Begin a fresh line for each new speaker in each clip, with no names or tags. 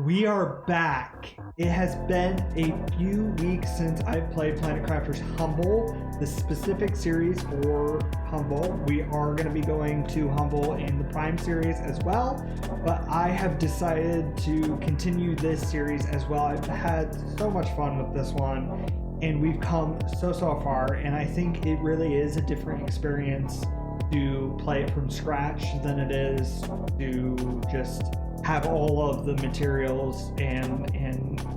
We are back. It has been a few weeks since I played Planet Crafters Humble, the specific series for Humble. We are going to be going to Humble in the Prime series as well, but I have decided to continue this series as well. I've had so much fun with this one, and we've come so far, and I think it really is a different experience to play it from scratch than it is to just have all of the materials and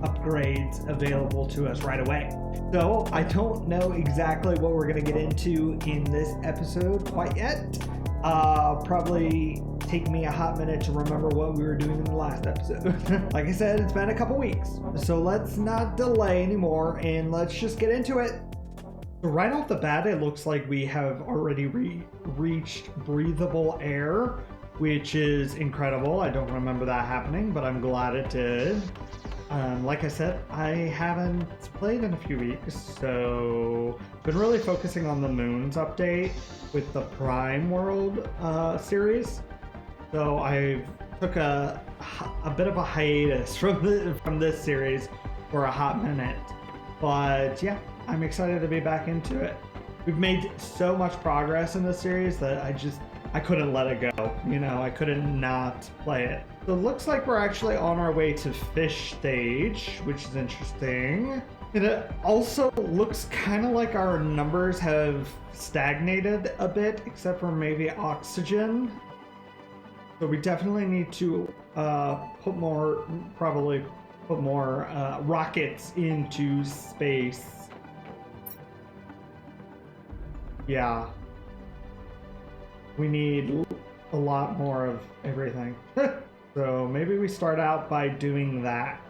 upgrades available to us right away. So I don't know exactly what we're going to get into in this episode quite yet. Probably take me a hot minute to remember what we were doing in the last episode. Like I said, it's been a couple weeks, so let's not delay anymore and let's just get into it. So right off the bat, it looks like we have already reached breathable air, which is incredible. I don't remember that happening, but I'm glad it did. Like I said, I haven't played in a few weeks, so been really focusing on the Moons update with the Prime World series. So I took a bit of a hiatus from this series for a hot minute, but yeah, I'm excited to be back into it. We've made so much progress in this series that I couldn't let it go. You know, I couldn't not play it. So it looks like we're actually on our way to fish stage, which is interesting. It also looks kind of like our numbers have stagnated a bit, except for maybe oxygen. So we definitely need to probably put more rockets into space. Yeah. We need a lot more of everything. So maybe we start out by doing that.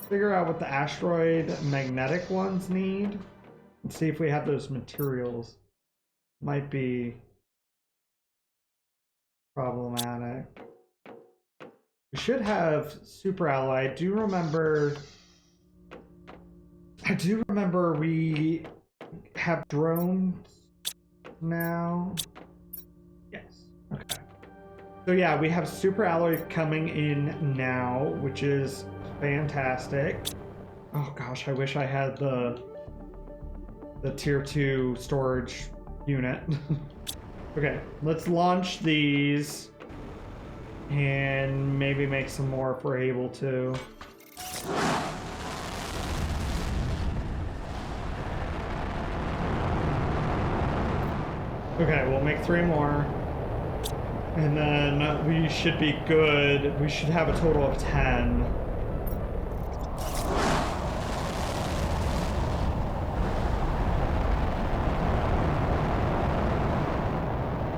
Figure out what the asteroid magnetic ones need. And see if we have those materials. Might be problematic. We should have super alloy. I do remember we have drones now. Yes. Okay. So yeah, we have super alloy coming in now, which is fantastic. Oh gosh, I wish I had the tier 2 storage unit. Okay, let's launch these and maybe make some more if we're able to. Okay, we'll make 3 more. And then we should be good. We should have a total of 10.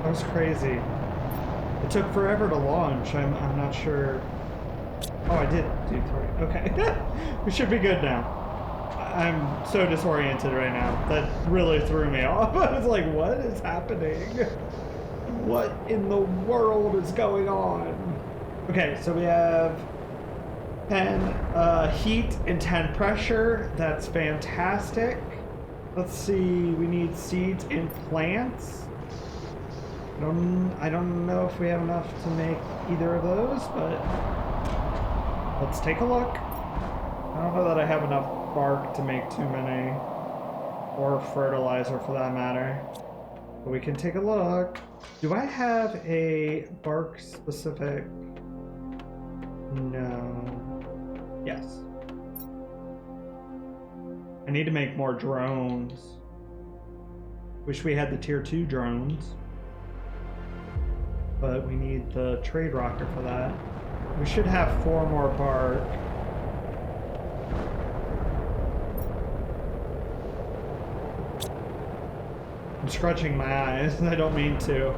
That was crazy. It took forever to launch. I'm not sure. Oh, I did do 3. Okay. We should be good now. I'm so disoriented right now. That really threw me off. I was like, what is happening? What in the world is going on? Okay, so we have 10 heat and 10 pressure. That's fantastic. Let's see, we need seeds and plants. I don't know if we have enough to make either of those, but let's take a look. I don't know that I have enough bark to make too many, or fertilizer for that matter. But we can take a look. Do I have a bark specific? No. Yes. I need to make more drones. Wish we had the tier 2 drones. But we need the trade rocket for that. We should have 4 more bark. I'm scratching my eyes, and I don't mean to.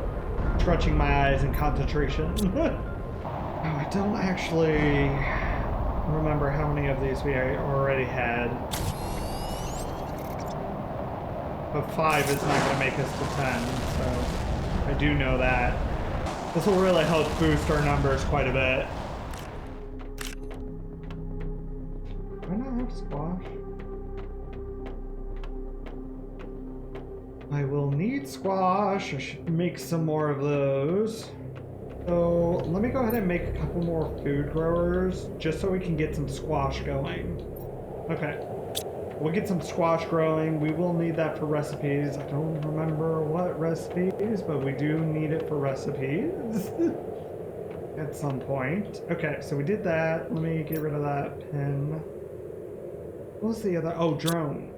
Scratching my eyes in concentration. Oh, I don't actually remember how many of these we already had. But 5 is not going to make us to 10, so I do know that. This will really help boost our numbers quite a bit. Do I not have squash? I will need squash. I should make some more of those. So let me go ahead and make a couple more food growers just so we can get some squash going. Okay. We'll get some squash growing. We will need that for recipes. I don't remember what recipes, but we do need it for recipes at some point. Okay, so we did that. Let me get rid of that pen. What was the other? Oh, drone.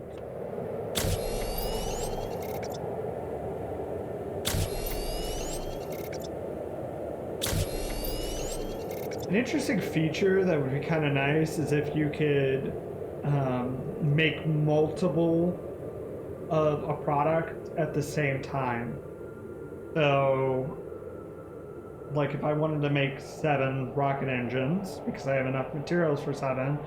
An interesting feature that would be kind of nice is if you could make multiple of a product at the same time. So, like if I wanted to make 7 rocket engines, because I have enough materials for 7,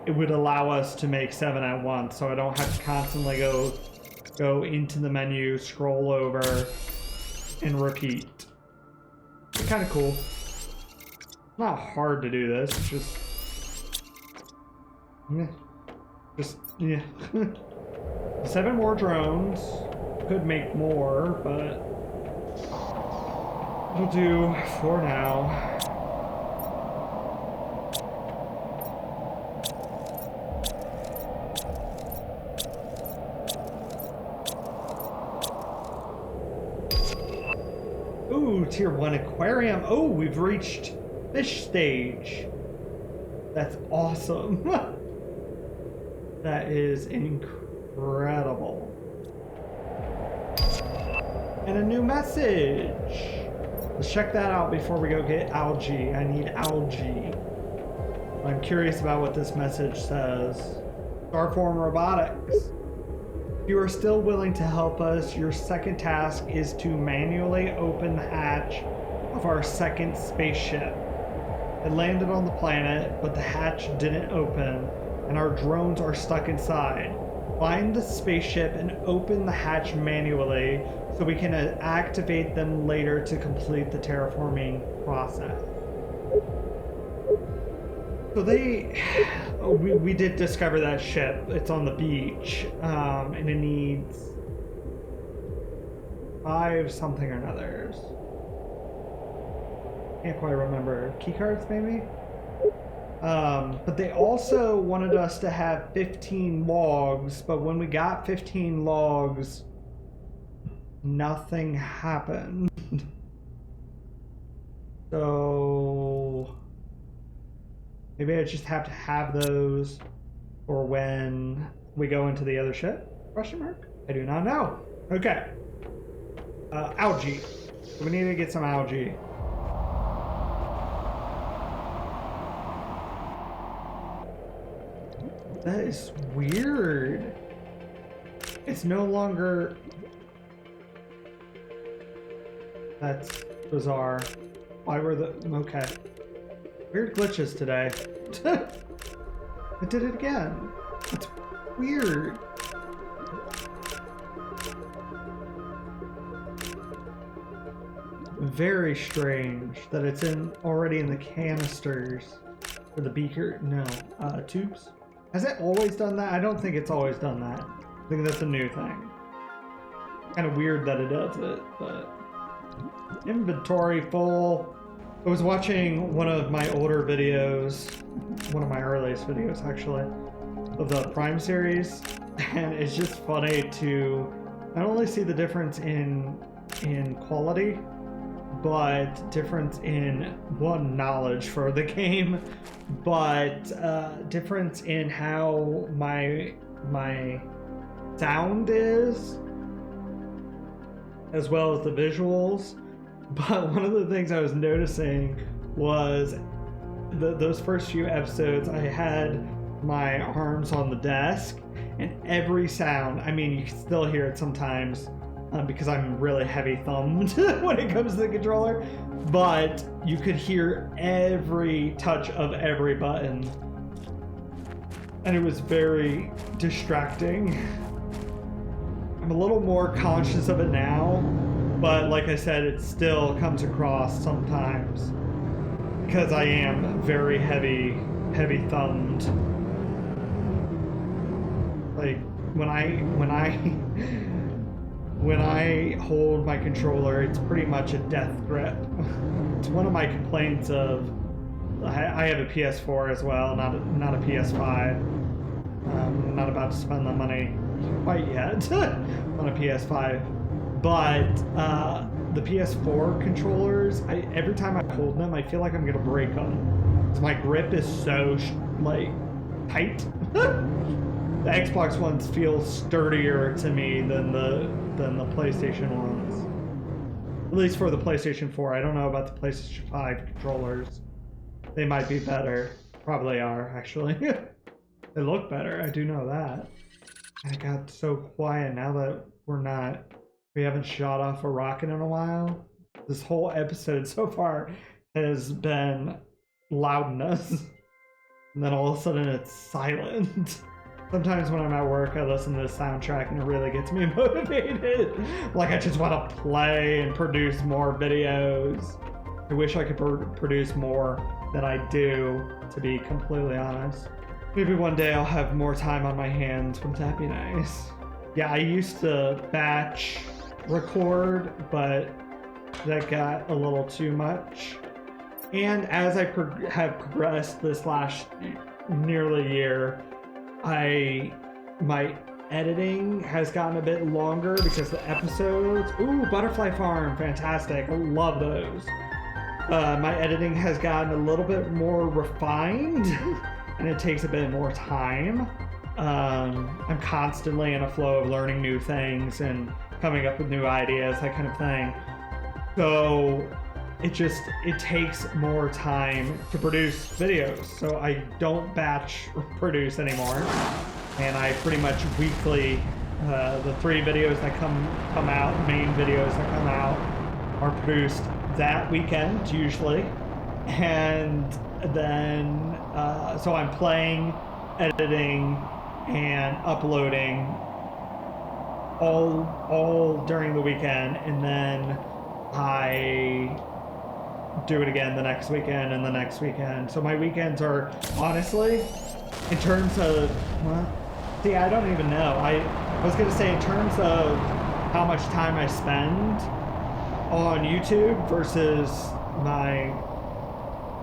it would allow us to make 7 at once, so I don't have to constantly go into the menu, scroll over, and repeat. It's kind of cool. Not hard to do this, yeah. 7 more drones. Could make more, but it'll do for now. Ooh, tier 1 aquarium. Oh, we've reached fish stage. That's awesome. That is incredible. And a new message. Let's check that out before we go get algae. I need algae. I'm curious about what this message says. Starform Robotics. If you are still willing to help us, your second task is to manually open the hatch of our second spaceship. It landed on the planet, but the hatch didn't open, and our drones are stuck inside. Find the spaceship and open the hatch manually so we can activate them later to complete the terraforming process. So we did discover that ship. It's on the beach, and it needs 5 something or others. Can't quite remember. Keycards, maybe? But they also wanted us to have 15 logs, but when we got 15 logs, nothing happened. So maybe I just have to have those for when we go into the other ship? Question mark? I do not know. Okay. Algae. We need to get some algae. That is weird. It's no longer... That's bizarre. Why were the... Okay. Weird glitches today. I did it again. It's weird. Very strange that it's already in the canisters. Or the beaker. No. Tubes. Has it always done that? I don't think it's always done that. I think that's a new thing. Kind of weird that it does it, but... Inventory full. I was watching one of my older videos, one of my earliest videos actually, of the Prime series, and it's just funny to not only see the difference in quality, but difference in, one, knowledge for the game, but difference in how my sound is, as well as the visuals. But one of the things I was noticing was those first few episodes, I had my arms on the desk, and every sound, I mean, you can still hear it sometimes because I'm really heavy thumbed when it comes to the controller, but you could hear every touch of every button, and it was very distracting. I'm a little more conscious of it now, but like I said, it still comes across sometimes because I am very heavy thumbed. Like when I when I hold my controller, it's pretty much a death grip. It's one of my complaints of. I have a PS4 as well, not a PS5. I'm not about to spend the money quite yet on a PS5, but the PS4 controllers, every time I hold them, I feel like I'm gonna break them. 'Cause my grip is so like tight. The Xbox ones feel sturdier to me than the PlayStation ones. At least for the PlayStation 4. I don't know about the PlayStation 5 controllers. They might be better. Probably are, actually. They look better, I do know that. I got so quiet now that we haven't shot off a rocket in a while. This whole episode so far has been loudness. And then all of a sudden it's silent. Sometimes when I'm at work, I listen to the soundtrack and it really gets me motivated. Like I just want to play and produce more videos. I wish I could produce more than I do, to be completely honest. Maybe one day I'll have more time on my hands, wouldn't that be nice? Yeah, I used to batch record, but that got a little too much. And as I have progressed this last nearly year, my editing has gotten a bit longer because the episodes... Ooh, Butterfly Farm, fantastic. I love those. My editing has gotten a little bit more refined and it takes a bit more time. I'm constantly in a flow of learning new things and coming up with new ideas, that kind of thing. So it takes more time to produce videos. So I don't batch produce anymore. And I pretty much weekly, the 3 videos that come out, main videos that come out, are produced that weekend usually. And then, so I'm playing, editing, and uploading all during the weekend, and then I do it again the next weekend and the next weekend. So my weekends are, honestly, in terms of, well, see, I don't even know. I was gonna say in terms of how much time I spend on YouTube versus my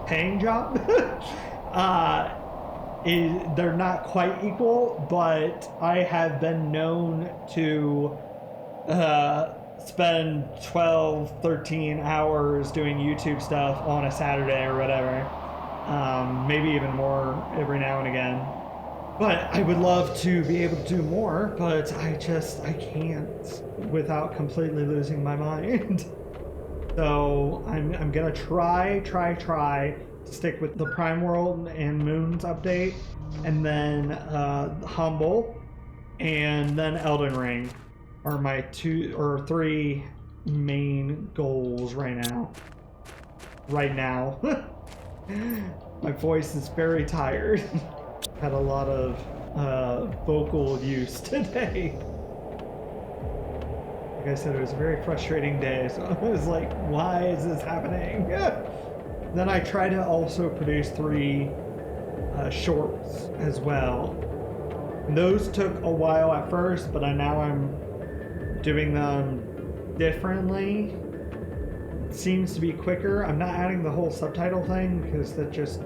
paying job, they're not quite equal, but I have been known to spend 12, 13 hours doing YouTube stuff on a Saturday or whatever. Maybe even more every now and again. But I would love to be able to do more, but I can't without completely losing my mind. So I'm gonna try to stick with the Prime World and Moons update, and then Humble, and then Elden Ring are my 2 or 3 main goals right now. My voice is very tired. Had a lot of vocal use today. Like I said, it was a very frustrating day, so I was like, why is this happening? Then I tried to also produce 3 shorts as well. And those took a while at first, but now I'm doing them differently. It seems to be quicker. I'm not adding the whole subtitle thing because that just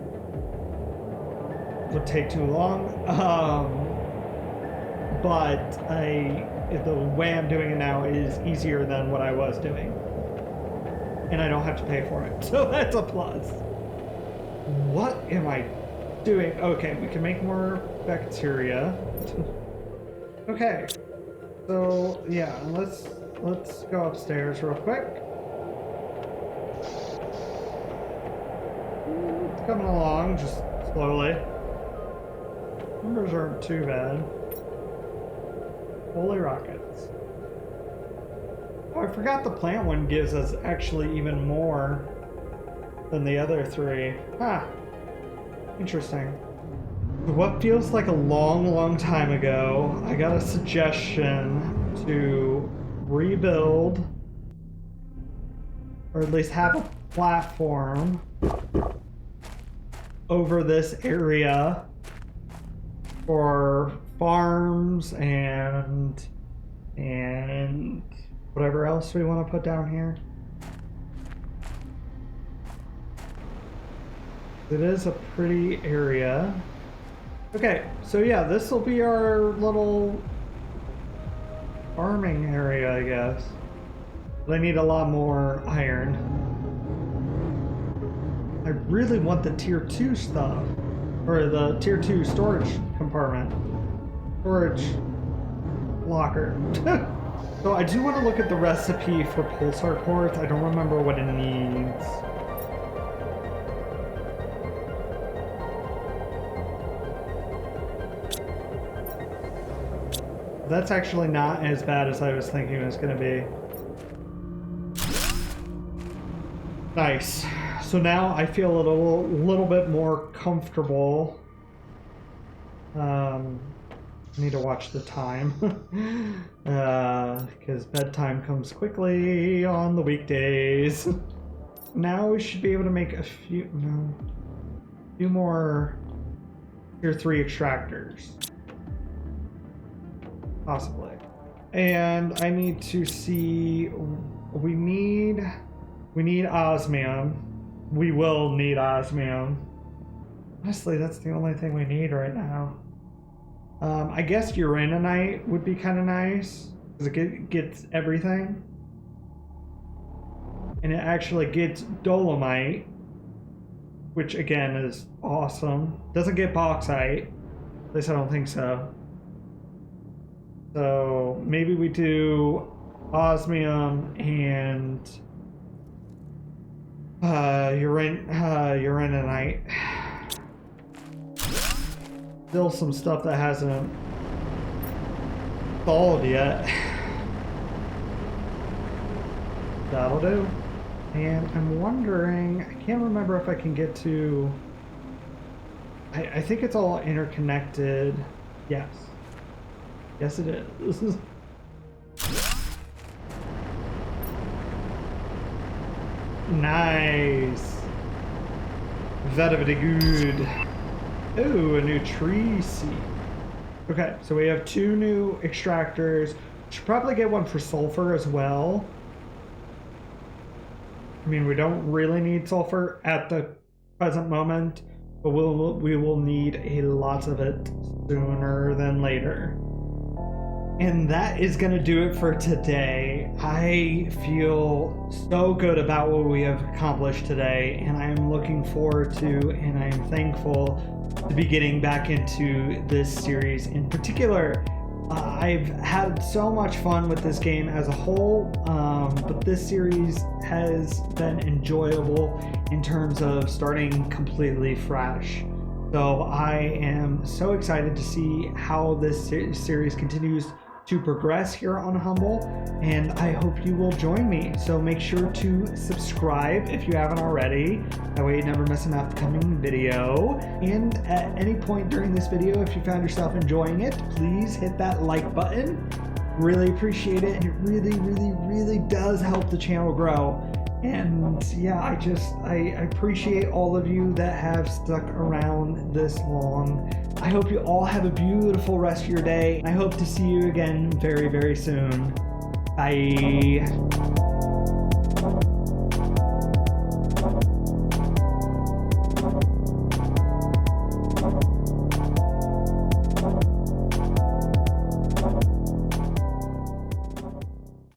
would take too long. But the way I'm doing it now is easier than what I was doing. And I don't have to pay for it. So that's a plus. What am I doing? Okay, we can make more bacteria. Okay. So yeah, let's go upstairs real quick. It's coming along just slowly. Numbers aren't too bad. Holy rockets. Oh, I forgot the plant one gives us actually even more than the other 3. Huh. Interesting. What feels like a long time ago, I got a suggestion to rebuild, or at least have a platform over this area for farms and whatever else we want to put down here. It is a pretty area. Okay, so yeah, this will be our little farming area, I guess. But I need a lot more iron. I really want the tier 2 stuff, or the tier 2 storage compartment. Storage locker. So I do want to look at the recipe for pulsar quartz. I don't remember what it needs. That's actually not as bad as I was thinking it was going to be. Nice. So now I feel a little bit more comfortable. I need to watch the time because bedtime comes quickly on the weekdays. Now we should be able to make a few more tier 3 extractors. Possibly. And I need to see, we need osmium. We will need osmium. Honestly, that's the only thing we need right now. I guess uraninite would be kind of nice because it gets everything. And it actually gets dolomite, which again is awesome. Doesn't get bauxite. At least I don't think so. So maybe we do osmium and uraninite. Still some stuff that hasn't thawed yet. That'll do. And I'm wondering, I can't remember if I can get to, I think it's all interconnected. Yes. Yes, it is. Nice. Very good. Ooh, a new tree seed. Okay, so we have 2 new extractors. Should probably get one for sulfur as well. I mean, we don't really need sulfur at the present moment, but we will need a lot of it sooner than later. And that is going to do it for today. I feel so good about what we have accomplished today, and I am looking forward to, and I am thankful to be getting back into this series in particular. I've had so much fun with this game as a whole, but this series has been enjoyable in terms of starting completely fresh. So I am so excited to see how this series continues to progress here on Humble, and I hope you will join me. So make sure to subscribe if you haven't already. That way you never miss an upcoming video. And at any point during this video, if you found yourself enjoying it, please hit that like button. Really appreciate it, and it really does help the channel grow. And yeah, I appreciate all of you that have stuck around this long. I hope you all have a beautiful rest of your day. I hope to see you again very soon. Bye.